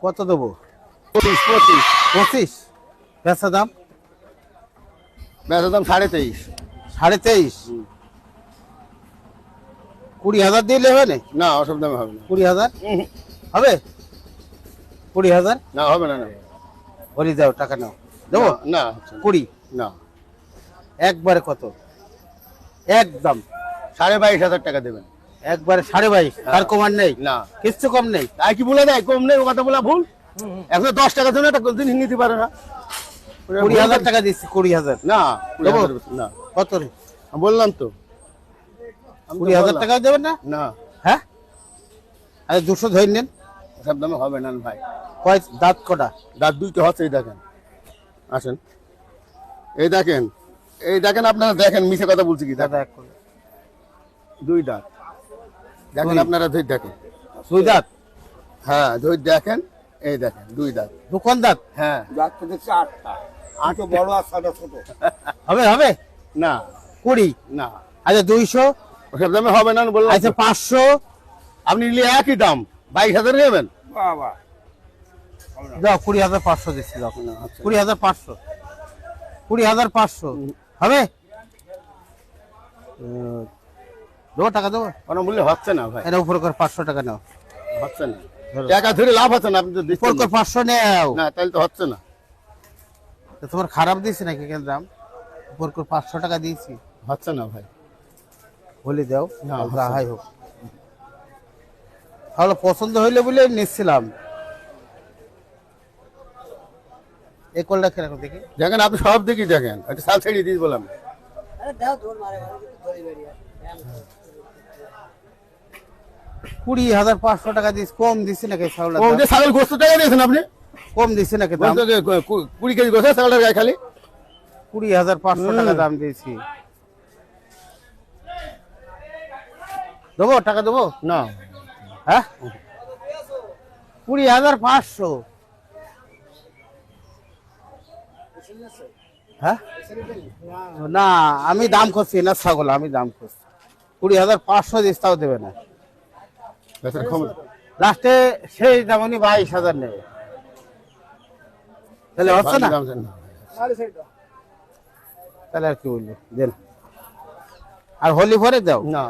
কত দেবো? 25 25 25। বেচা দাম? বেচার দাম 23.5। 23.5। 20,000 দিলে হবে না? না ওসব দামে হবে না। 20,000 হবে? 20,000 না হবে না। না বলি দাও, টাকা নাও। দেবো? না 20। না একবারে কত? একদম 22,500 টাকা দেবেন। একবারে 22.5। তার কমার নেই? না কিচ্ছু কম নেই? তাই কি বলে দেয় কম নেই, ও কথা বলা ভুল। এখন 10 টাকা জন্য একটা জিনিস নিতে পারে না। 20,000 টাকা দিচ্ছি। 20,000 না দেবো? 20,000 না কত রে? বললাম তো। 20,000 টাকা দেবেন না? না হ্যাঁ, আরে 200 ধরে নেন। সব দামে হবে না ভাই। কয় দাঁত কটা? দাঁত দুইটা হচ্ছে, এই দেখেন। আসেন এই দেখেন, এই দেখেন, আপনারা দেখেন, মিছে কথা বলছি কি? দাদা দেখেন দুই দাঁত দেখেন, দুই। আপনারা ধরে দেখেন। 2 দাঁত? হ্যাঁ ধরে দেখেন, এই দেখেন 2 দাঁত। দোকান দাঁত? হ্যাঁ দাঁত তো দেখছি 8টা, 8টা বড় আর 6টা ছোট। হবে হবে? না 20। না আচ্ছা 200। ওসব দামে হবে না বললাম আচ্ছা তো। 500। আপনি নিলে একই দাম 22,000 নেবেন। বাবা দাও 20,500 দিচ্ছি। দাও না, আচ্ছা। 20,500। 20,500 হবে? দেবো, টাকা দেবো? কোনো মূল্য হচ্ছে না ভাই, এটা উপর করে 500 টাকা নাও। হচ্ছে না। টাকা ধরে লাভ হচ্ছে না, আপনি তো উপর দিচ্ছেন করে না। 500 নেও। না তাহলে তো হচ্ছে না। তো তোমার খারাপ দিয়েছি নাকি কেন দাম? উপর করে 500 টাকা দিয়েছি। হচ্ছে না ভাই। বলে দাও, না, যা হাই হোক। তাহলে পছন্দ হইলে বলে নিচ্ছিলাম। এই কলটা খেলা দেখি। দেখেন আপনি সব দিকই দেখেন, একটা সাল ছেড়ে দিয়ে বললাম। 20,500 টাকা দিস। কম দিছি নাকি ছাগলের ও দাম? যে ছাগল গোস্ত টাকা দিয়েছেন আপনি, কম দিছি নাকি দাম? 20 কেজি গোস্ত ছাগলের গায়ে খালি। 20,500 টাকা দাম দিয়েছি। দেবো, টাকা দেবো? না হ্যাঁ, 20,500। হ্যাঁ না, আমি দাম করছি না ছাগল, আমি দাম করছি। 20,500 দিস, তাও দেবে না। বেচার ক্ষমতা। লাস্টে সেই দামনি 22,000 নেবে। তাহলে হচ্ছে না? দাম জানি না। তাহলে আর কি বলবো, দেন। আর হোলি পরে দাও। না